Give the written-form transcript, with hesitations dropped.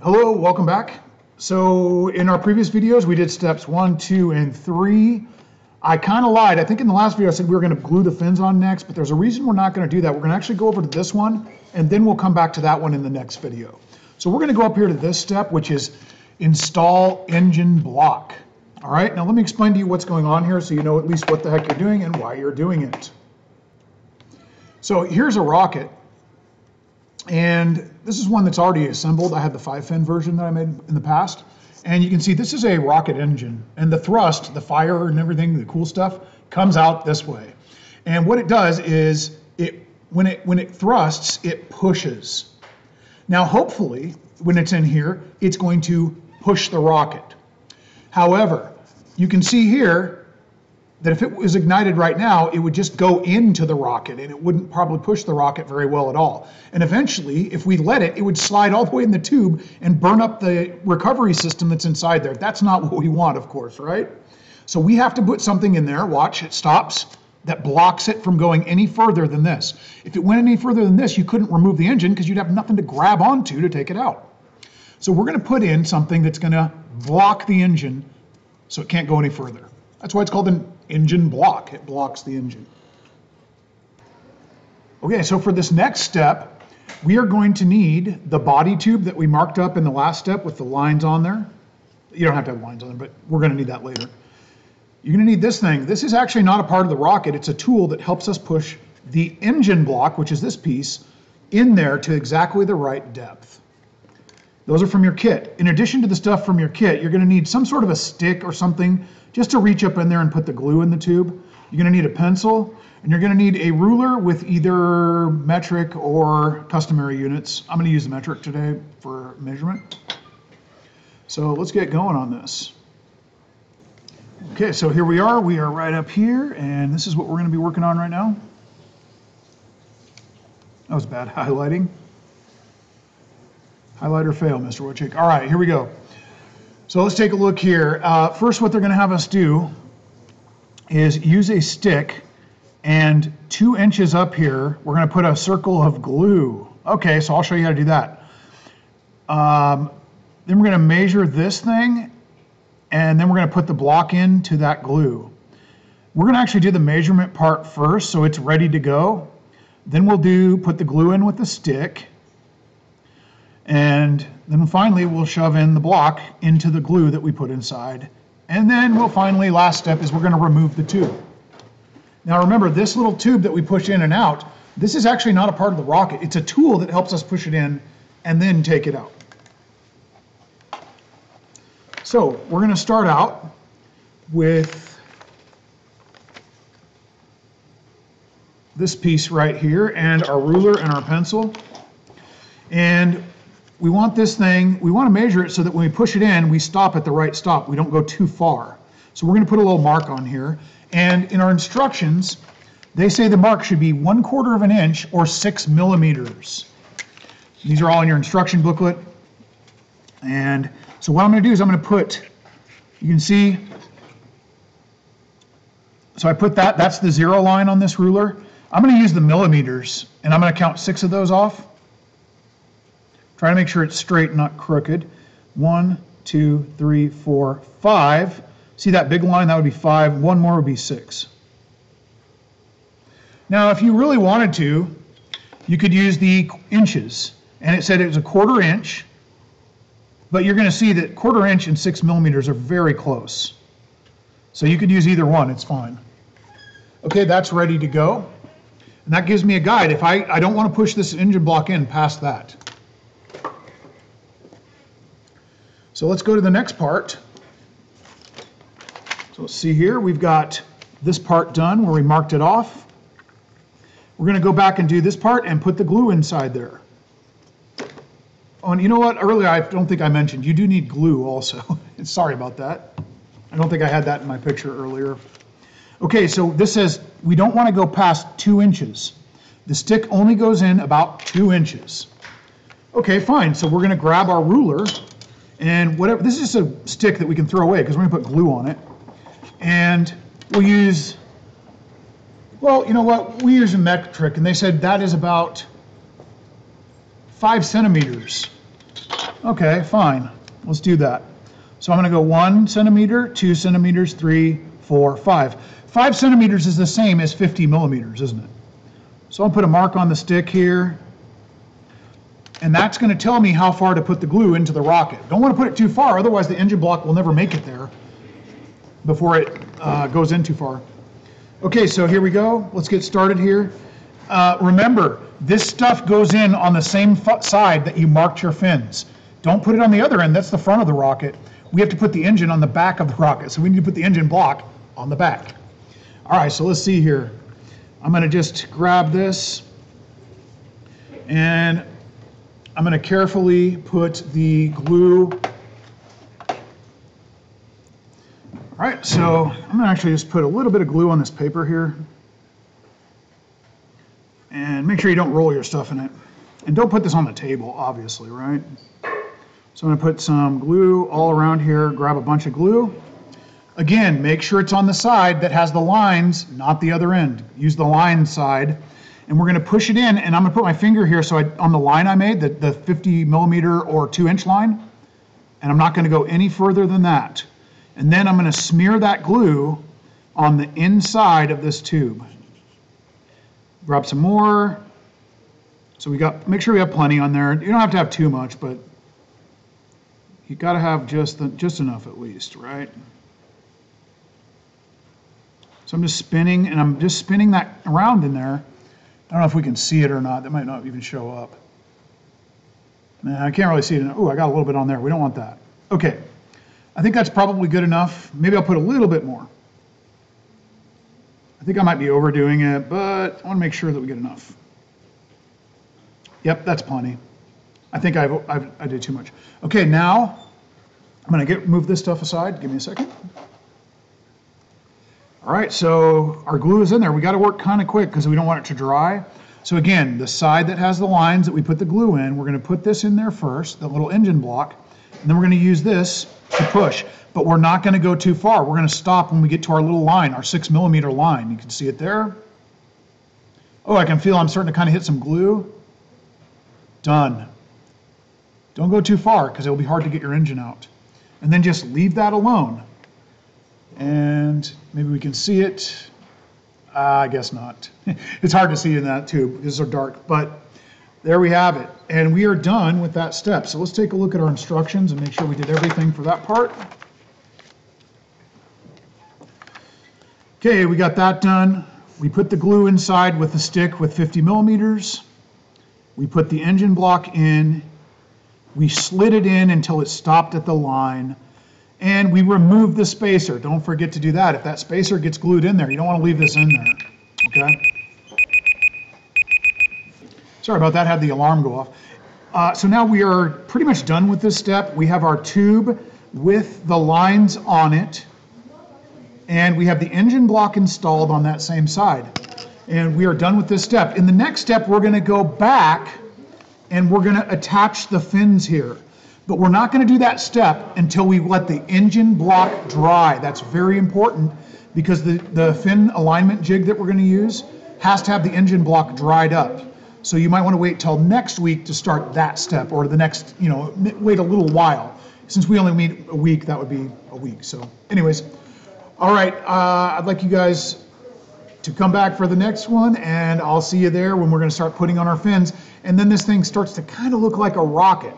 Hello, welcome back. So in our previous videos, we did steps 1, 2, and 3. I kind of lied. I think in the last video I said we were going to glue the fins on next, but there's a reason we're not going to do that. We're going to actually go over to this one, and then we'll come back to that one in the next video. So we're going to go up here to this step, which is install engine block. All right, now let me explain to you what's going on here so you know at least what the heck you're doing and why you're doing it. So here's a rocket. And this is one that's already assembled. I had the 5-fin version that I made in the past. And you can see this is a rocket engine. And the thrust, the fire and everything, the cool stuff, comes out this way. And what it does is, when it thrusts, it pushes. Now hopefully, when it's in here, it's going to push the rocket. However, you can see here that if it was ignited right now, it would just go into the rocket and it wouldn't probably push the rocket very well at all. And eventually, if we let it, it would slide all the way in the tube and burn up the recovery system that's inside there. That's not what we want, of course, right? So we have to put something in there, watch, it stops, that blocks it from going any further than this. If it went any further than this, you couldn't remove the engine because you'd have nothing to grab onto to take it out. So we're gonna put in something that's gonna block the engine so it can't go any further. That's why it's called an engine block. It blocks the engine. Okay, so for this next step, we are going to need the body tube that we marked up in the last step with the lines on there. You don't have to have lines on there, but we're going to need that later. You're going to need this thing. This is actually not a part of the rocket. It's a tool that helps us push the engine block, which is this piece, in there to exactly the right depth. Those are from your kit. In addition to the stuff from your kit, you're going to need some sort of a stick or something just to reach up in there and put the glue in the tube. You're going to need a pencil, and you're going to need a ruler with either metric or customary units. I'm going to use the metric today for measurement. So let's get going on this. Okay, so here we are. We are right up here, and this is what we're going to be working on right now. That was bad highlighting. Highlight or fail, Mr. Woodchick. All right, here we go. So let's take a look here. First, what they're going to have us do is use a stick, and 2 inches up here, we're going to put a circle of glue. Okay, so I'll show you how to do that. Then we're going to measure this thing, and then we're going to put the block into that glue. We're going to actually do the measurement part first, so it's ready to go. Then we'll put the glue in with the stick. And then finally, we'll shove in the block into the glue that we put inside. And then we'll finally, last step is we're going to remove the tube. Now remember, this little tube that we push in and out, this is actually not a part of the rocket. It's a tool that helps us push it in and then take it out. So we're going to start out with this piece right here and our ruler and our pencil. And we want this thing, we want to measure it so that when we push it in, we stop at the right stop. We don't go too far. So we're going to put a little mark on here. And in our instructions, they say the mark should be 1/4 of an inch or 6 millimeters. These are all in your instruction booklet. And so what I'm going to do is I'm going to put, you can see, so I put that, that's the 0 line on this ruler. I'm going to use the millimeters, and I'm going to count 6 of those off. Try to make sure it's straight, not crooked. 1, 2, 3, 4, 5. See that big line? That would be 5. One more would be 6. Now, if you really wanted to, you could use the inches. And it said it was a 1/4 inch. But you're going to see that 1/4 inch and 6 millimeters are very close. So you could use either one. It's fine. Okay, that's ready to go. And that gives me a guide. If I don't want to push this engine block in past that. So let's go to the next part. So let's see here, we've got this part done where we marked it off. We're going to go back and do this part and put the glue inside there. Oh, and you know what? Earlier, I don't think I mentioned, you do need glue also. Sorry about that. I don't think I had that in my picture earlier. Okay, so this says we don't want to go past 2 inches. The stick only goes in about 2 inches. Okay, fine. So we're going to grab our ruler. And whatever, this is just a stick that we can throw away because we're going to put glue on it. And we'll use, well, you know what? We use a metric, and they said that is about 5 centimeters. Okay, fine. Let's do that. So I'm going to go 1 centimeter, 2 centimeters, 3, 4, 5. 5 centimeters is the same as 50 millimeters, isn't it? So I'll put a mark on the stick here. And that's going to tell me how far to put the glue into the rocket. Don't want to put it too far, otherwise the engine block will never make it there before it goes in too far. Okay, so here we go. Let's get started here. Remember, this stuff goes in on the same side that you marked your fins. Don't put it on the other end. That's the front of the rocket. We have to put the engine on the back of the rocket, so we need to put the engine block on the back. All right, so let's see here. I'm going to just grab this, and I'm going to carefully put the glue. All right, so I'm going to actually just put a little bit of glue on this paper here. And make sure you don't roll your stuff in it. And don't put this on the table, obviously, right? So I'm going to put some glue all around here, grab a bunch of glue. Again, make sure it's on the side that has the lines, not the other end. Use the line side. And we're going to push it in, and I'm going to put my finger here so on the line I made, the 50 millimeter or 2-inch line, and I'm not going to go any further than that. And then I'm going to smear that glue on the inside of this tube. Grab some more. So make sure we have plenty on there. You don't have to have too much, but you got to have just enough at least, right? So I'm just spinning, and I'm just spinning that around in there. I don't know if we can see it or not. That might not even show up. Nah, I can't really see it. Oh, I got a little bit on there. We don't want that. Okay. I think that's probably good enough. Maybe I'll put a little bit more. I think I might be overdoing it, but I want to make sure that we get enough. Yep, that's plenty. I think I did too much. Okay, now I'm going to move this stuff aside. Give me a second. All right, so our glue is in there. We got to work kind of quick because we don't want it to dry. So again, the side that has the lines that we put the glue in, we're going to put this in there first, the little engine block, and then we're going to use this to push. But we're not going to go too far. We're going to stop when we get to our little line, our 6 millimeter line. You can see it there. Oh, I can feel I'm starting to kind of hit some glue. Done. Don't go too far because it'll be hard to get your engine out. And then just leave that alone. And maybe we can see it. I guess not. It's hard to see in that tube because it's so dark, but there we have it. And we are done with that step. So let's take a look at our instructions and make sure we did everything for that part. Okay, we got that done. We put the glue inside with the stick with 50 millimeters. We put the engine block in. We slid it in until it stopped at the line. And we removed the spacer. Don't forget to do that. If that spacer gets glued in there, you don't want to leave this in there, okay? Sorry about that, had the alarm go off. So now we are pretty much done with this step. We have our tube with the lines on it, and we have the engine block installed on that same side. And we are done with this step. In the next step, we're going to go back and we're going to attach the fins here. But we're not going to do that step until we let the engine block dry. That's very important because the fin alignment jig that we're going to use has to have the engine block dried up. So you might want to wait till next week to start that step, or the next, wait a little while. Since we only meet a week, that would be a week. So anyways, all right, I'd like you guys to come back for the next one, and I'll see you there when we're going to start putting on our fins. And then this thing starts to kind of look like a rocket.